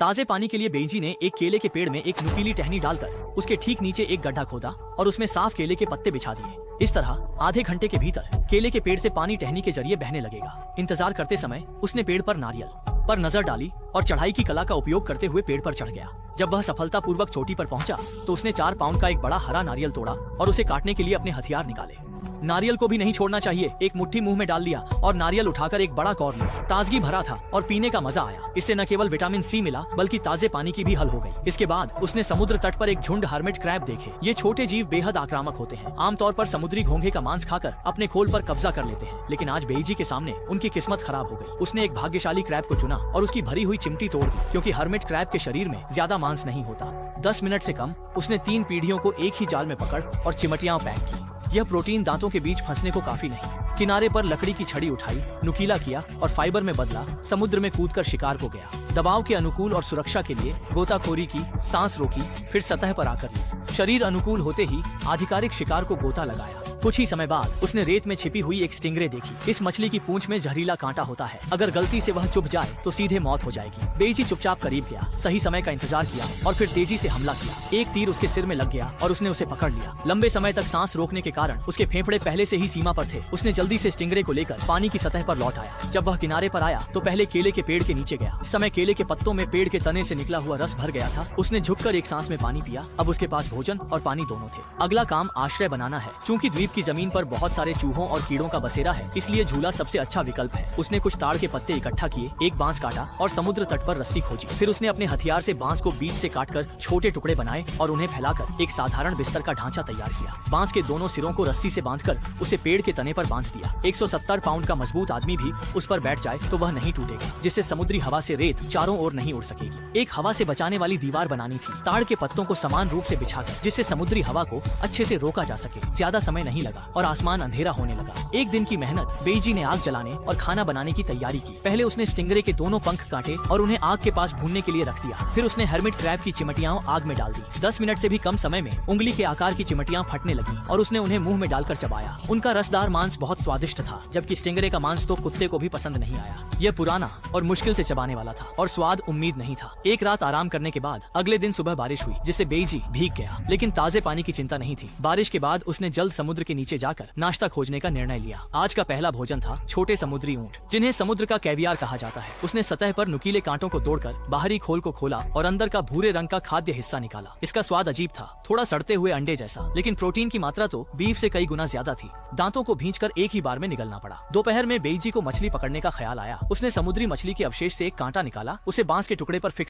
ताजे पानी के लिए बेइजी ने एक केले के पेड़ में एक नुकीली टहनी डालकर उसके ठीक नीचे एक गड्ढा खोदा और उसमें साफ केले के पत्ते बिछा दिए। इस तरह आधे घंटे के भीतर केले के पेड़ से पानी टहनी के जरिए बहने लगेगा। इंतजार करते समय उसने पेड़ पर नारियल पर नजर डाली और चढ़ाई की कला का उपयोग करते हुए पेड़ पर चढ़ गया। जब वह सफलतापूर्वक चोटी पर पहुंचा तो उसने 4 पाउंड का एक बड़ा हरा नारियल तोड़ा और उसे काटने के लिए अपने हथियार निकाले। नारियल को भी नहीं छोड़ना चाहिए। एक मुट्ठी मुंह में डाल लिया और नारियल उठाकर एक बड़ा कौर लिया। ताजगी भरा था और पीने का मजा आया। इससे न केवल विटामिन सी मिला बल्कि ताजे पानी की भी हल हो गई। इसके बाद उसने समुद्र तट पर एक झुंड हर्मिट क्रैब देखे। ये छोटे जीव बेहद आक्रामक होते हैं। आमतौर पर समुद्री घोंघे का मांस खाकर अपने खोल पर कब्जा कर लेते हैं, लेकिन आज बेइजी के सामने उनकी किस्मत खराब हो गई। उसने एक भाग्यशाली क्रैब को चुना और उसकी भरी हुई चिमटी तोड़ दी, क्योंकि हर्मिट क्रैब के शरीर में ज्यादा मांस नहीं होता। 10 मिनट से कम उसने 3 पीढ़ियों को एक ही जाल में पकड़ और चिमटियां पैक की। यह प्रोटीन दांतों के बीच फंसने को काफी नहीं। किनारे पर लकड़ी की छड़ी उठाई, नुकीला किया और फाइबर में बदला। समुद्र में कूदकर शिकार को गया। दबाव के अनुकूल और सुरक्षा के लिए गोताखोरी की, सांस रोकी, फिर सतह पर आकर ली। शरीर अनुकूल होते ही आधिकारिक शिकार को गोता लगाया। कुछ ही समय बाद उसने रेत में छिपी हुई एक स्टिंगरे देखी। इस मछली की पूंछ में जहरीला कांटा होता है। अगर गलती से वह चुभ जाए तो सीधे मौत हो जाएगी। बेइजी चुपचाप करीब गया, सही समय का इंतजार किया और फिर तेजी से हमला किया। एक तीर उसके सिर में लग गया और उसने उसे पकड़ लिया। लंबे समय तक सांस रोकने के कारण उसके फेफड़े पहले से ही सीमा पर थे। उसने जल्दी से स्टिंगरे को लेकर पानी की सतह पर लौट आया। जब वह किनारे पर आया तो पहले केले के पेड़ के नीचे गया। इस समय केले के पत्तों में पेड़ के तने से निकला हुआ रस भर गया था। उसने झुककर एक सांस में पानी पिया। अब उसके पास भोजन और पानी दोनों थे। अगला काम आश्रय बनाना है। चूंकि द्वीप की जमीन पर बहुत सारे चूहों और कीड़ों का बसेरा है, इसलिए झूला सबसे अच्छा विकल्प है। उसने कुछ ताड़ के पत्ते इकट्ठा किए, एक बांस काटा और समुद्र तट पर रस्सी खोजी। फिर उसने अपने हथियार से बांस को बीच से काटकर छोटे टुकड़े बनाए और उन्हें फैलाकर एक साधारण बिस्तर का ढांचा तैयार किया। बांस के दोनों सिरों को रस्सी से बांधकर उसे पेड़ के तने पर बांध दिया। 170 पाउंड का मजबूत आदमी भी उस पर बैठ जाए तो वह नहीं टूटेगा, जिससे समुद्री हवा से रेत चारों ओर नहीं उड़ सकेगी। एक हवा से बचाने वाली दीवार बनानी थी, ताड़ के पत्तों को समान रूप से बिछाकर, जिससे समुद्री हवा को अच्छे से रोका जा सके। ज्यादा समय नहीं लगा और आसमान अंधेरा होने लगा। एक दिन की मेहनत। बेइजी ने आग जलाने और खाना बनाने की तैयारी की। पहले उसने स्टिंगरे के दोनों पंख काटे और उन्हें आग के पास भूनने के लिए रख दिया। फिर उसने हर्मिट क्रैब की चिमटियां आग में डाल दी। 10 मिनट से भी कम समय में उंगली के आकार की चिमटियां फटने लगी और उसने उन्हें मुंह में डालकर चबाया। उनका रसदार मांस बहुत स्वादिष्ट था, जबकि स्टिंगरे का मांस तो कुत्ते को भी पसंद नहीं आया। यह पुराना और मुश्किल से चबाने वाला था और स्वाद उम्मीद नहीं था। एक रात आराम करने के बाद अगले दिन सुबह बारिश हुई, जिससे बेइजी भीग गया, लेकिन ताजे पानी की चिंता नहीं थी। बारिश के बाद उसने जल्द समुद्र के नीचे जाकर नाश्ता खोजने का निर्णय लिया। आज का पहला भोजन था छोटे समुद्री ऊंट, जिन्हें समुद्र का कैवियार कहा जाता है। उसने सतह पर नुकीले कांटों को तोड़कर बाहरी खोल को खोला और अंदर का भूरे रंग का खाद्य हिस्सा निकाला। इसका स्वाद अजीब था, थोड़ा सड़ते हुए अंडे जैसा, लेकिन प्रोटीन की मात्रा तो बीफ से कई गुना ज्यादा थी। दांतों को भींचकर एक ही बार में निगलना पड़ा। दोपहर में बेइजी को मछली पकड़ने का ख्याल आया। उसने समुद्री मछली के अवशेष से एक कांटा निकाला, उसे बांस के टुकड़े पर फिक्स